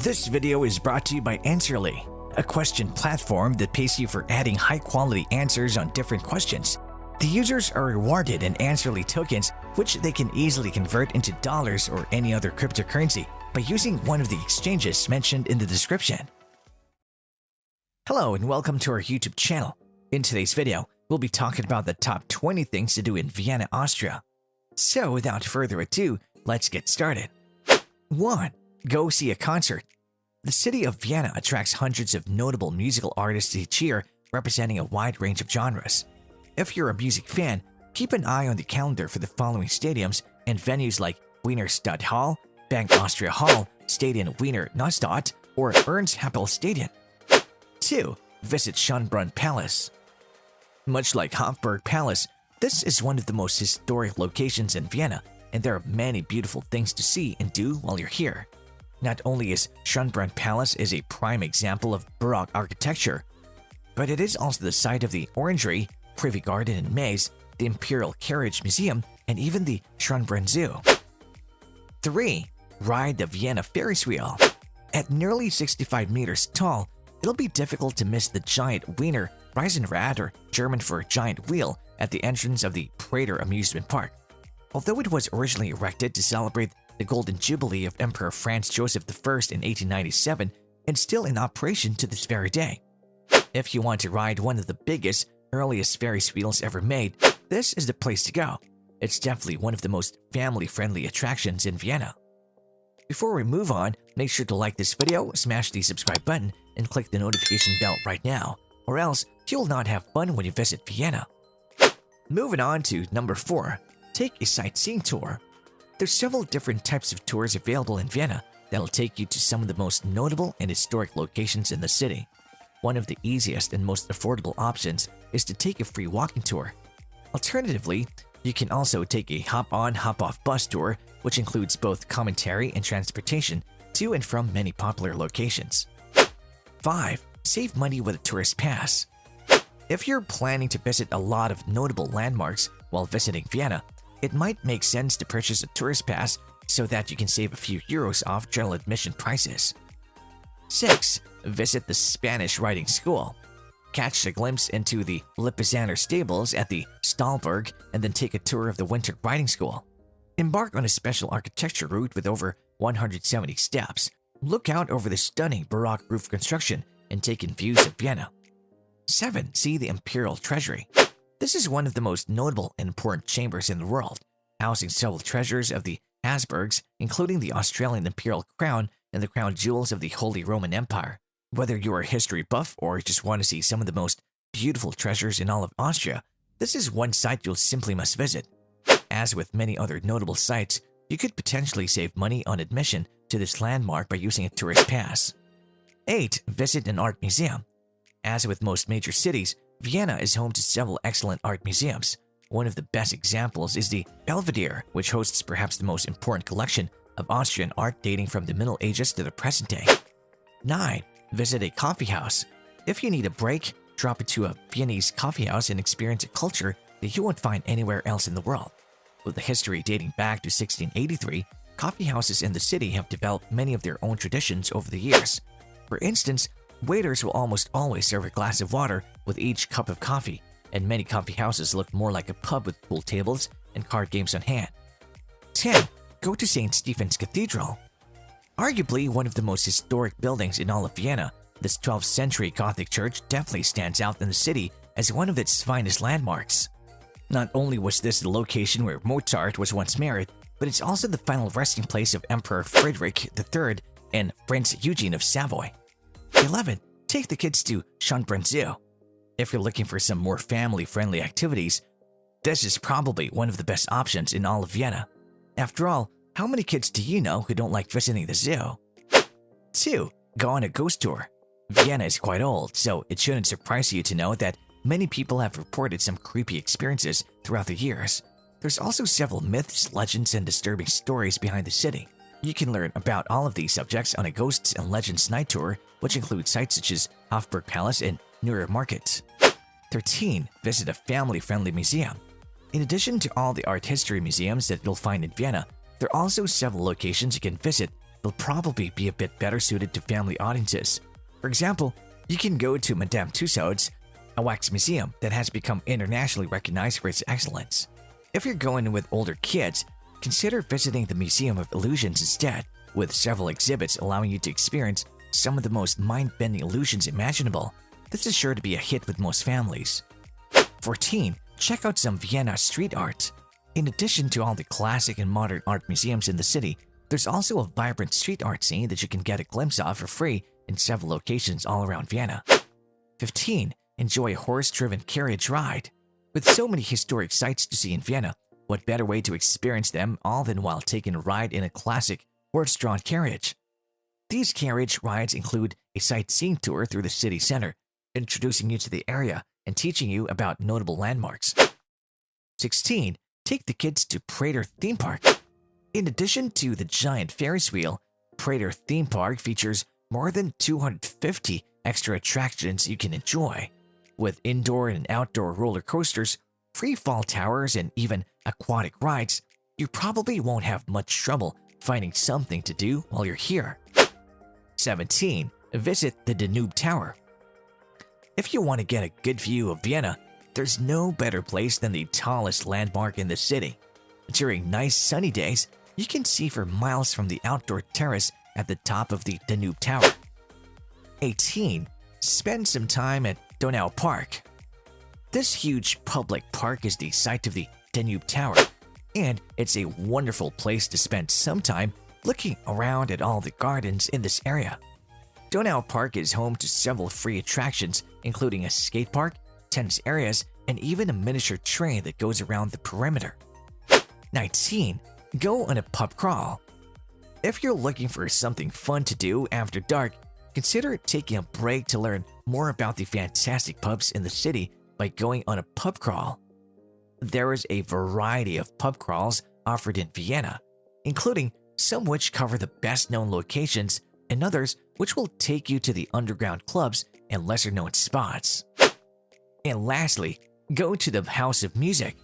This video is brought to you by Answerly, a question platform that pays you for adding high-quality answers on different questions. The users are rewarded in Answerly tokens, which they can easily convert into dollars or any other cryptocurrency by using one of the exchanges mentioned in the description. Hello and welcome to our YouTube channel. In today's video, we'll be talking about the top 20 things to do in Vienna, Austria. So without further ado, let's get started. 1. Go see a concert. The city of Vienna attracts hundreds of notable musical artists each year, representing a wide range of genres. If you're a music fan, keep an eye on the calendar for the following stadiums and venues like Wiener Stadthalle, Bank Austria Hall, Stadion Wiener Neustadt, or Ernst-Happel Stadion. 2. Visit Schönbrunn Palace. Much like Hofburg Palace, this is one of the most historic locations in Vienna, and there are many beautiful things to see and do while you're here. Not only is Schönbrunn Palace a prime example of Baroque architecture, but it is also the site of the Orangery, Privy Garden and Maze, the Imperial Carriage Museum, and even the Schönbrunn Zoo. 3. Ride the Vienna Ferris wheel. At nearly 65 meters tall, it'll be difficult to miss the giant Wiener Riesenrad, or German for giant wheel, at the entrance of the Prater amusement park. Although it was originally erected to celebrate the Golden Jubilee of Emperor Franz Joseph I in 1897, it's still in operation to this very day. If you want to ride one of the biggest, earliest Ferris wheels ever made, this is the place to go. It's definitely one of the most family-friendly attractions in Vienna. Before we move on, make sure to like this video, smash the subscribe button, and click the notification bell right now, or else you'll not have fun when you visit Vienna. Moving on to number 4. Take a sightseeing tour. There's several different types of tours available in Vienna that'll take you to some of the most notable and historic locations in the city. One of the easiest and most affordable options is to take a free walking tour. Alternatively, you can also take a hop-on, hop-off bus tour, which includes both commentary and transportation to and from many popular locations. 5. Save money with a tourist pass. If you're planning to visit a lot of notable landmarks while visiting Vienna, it might make sense to purchase a tourist pass so that you can save a few euros off general admission prices. 6. Visit the Spanish riding school. Catch a glimpse into the Lipizzaner stables at the Stahlberg and then take a tour of the winter riding school. Embark on a special architecture route with over 170 steps. Look out over the stunning Baroque roof construction and take in views of Vienna. 7. See the Imperial Treasury. This is one of the most notable and important chambers in the world, housing several treasures of the Habsburgs, including the Australian imperial crown and the crown jewels of the Holy Roman Empire. Whether you're a history buff or just want to see some of the most beautiful treasures in all of Austria, this is one site you'll simply must visit. As with many other notable sites, you could potentially save money on admission to this landmark by using a tourist pass. 8. Visit an art museum. As with most major cities, Vienna is home to several excellent art museums. One of the best examples is the Belvedere, which hosts perhaps the most important collection of Austrian art dating from the Middle Ages to the present day. 9. Visit a coffee house. If you need a break, drop into a Viennese coffee house and experience a culture that you won't find anywhere else in the world. With a history dating back to 1683, coffee houses in the city have developed many of their own traditions over the years. For instance, waiters will almost always serve a glass of water with each cup of coffee, and many coffee houses look more like a pub with pool tables and card games on hand. 10. Go to St. Stephen's Cathedral. Arguably one of the most historic buildings in all of Vienna, this 12th century Gothic church definitely stands out in the city as one of its finest landmarks. Not only was this the location where Mozart was once married, but it's also the final resting place of Emperor Frederick III and Prince Eugene of Savoy. 11. Take the kids to Schönbrunn Zoo. If you're looking for some more family-friendly activities, this is probably one of the best options in all of Vienna. After all, how many kids do you know who don't like visiting the zoo? 2. Go on a ghost tour. Vienna is quite old, so it shouldn't surprise you to know that many people have reported some creepy experiences throughout the years. There's also several myths, legends, and disturbing stories behind the city. You can learn about all of these subjects on a Ghosts and Legends night tour, which includes sites such as Hofburg Palace and Neuer Market. 13. Visit a family-friendly museum. In addition to all the art history museums that you'll find in Vienna, there are also several locations you can visit will probably be a bit better suited to family audiences. For example, you can go to Madame Tussauds, a wax museum that has become internationally recognized for its excellence. If you're going with older kids, consider visiting the Museum of Illusions instead, with several exhibits allowing you to experience some of the most mind-bending illusions imaginable. This is sure to be a hit with most families. 14. Check out some Vienna street art. In addition to all the classic and modern art museums in the city, there's also a vibrant street art scene that you can get a glimpse of for free in several locations all around Vienna. 15. Enjoy a horse-driven carriage ride. With so many historic sites to see in Vienna, what better way to experience them all than while taking a ride in a classic horse-drawn carriage? These carriage rides include a sightseeing tour through the city center, introducing you to the area and teaching you about notable landmarks. 16. Take the kids to Prater Theme Park. In addition to the giant Ferris wheel, Prater Theme Park features more than 250 extra attractions you can enjoy. With indoor and outdoor roller coasters, free fall towers, and even aquatic rides, you probably won't have much trouble finding something to do while you're here. 17. Visit the Danube Tower. If you want to get a good view of Vienna, there's no better place than the tallest landmark in the city. During nice sunny days, you can see for miles from the outdoor terrace at the top of the Danube Tower. 18. Spend some time at Donau Park. This huge public park is the site of the Danube Tower, and it's a wonderful place to spend some time looking around at all the gardens in this area. Donau Park is home to several free attractions, including a skate park, tennis areas, and even a miniature train that goes around the perimeter. 19. Go on a pub crawl. If you're looking for something fun to do after dark, consider taking a break to learn more about the fantastic pubs in the city by going on a pub crawl. There is a variety of pub crawls offered in Vienna, including some which cover the best-known locations and others which will take you to the underground clubs and lesser-known spots. And lastly, go to the House of Music.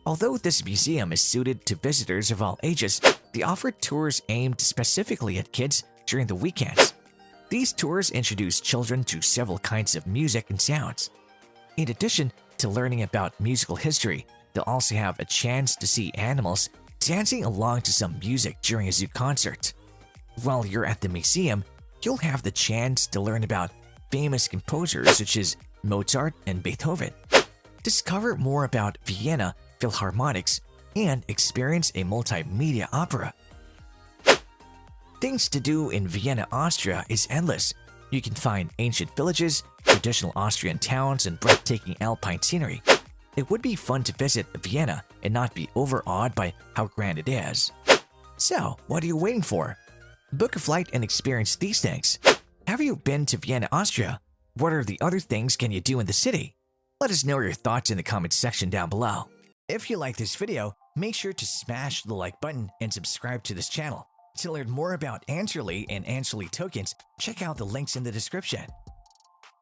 Although this museum is suited to visitors of all ages, they offer tours aimed specifically at kids during the weekends. These tours introduce children to several kinds of music and sounds. In addition to learning about musical history, they'll also have a chance to see animals dancing along to some music during a zoo concert. While you're at the museum, you'll have the chance to learn about famous composers such as Mozart and Beethoven, discover more about Vienna Philharmonics, and experience a multimedia opera. Things to do in Vienna, Austria is endless. You can find ancient villages, traditional Austrian towns, and breathtaking alpine scenery. It would be fun to visit Vienna and not be overawed by how grand it is. So, what are you waiting for? Book a flight and experience these things. Have you been to Vienna, Austria? What are the other things can you do in the city? Let us know your thoughts in the comments section down below. If you like this video, make sure to smash the like button and subscribe to this channel. To learn more about Answerly and Answerly tokens, check out the links in the description.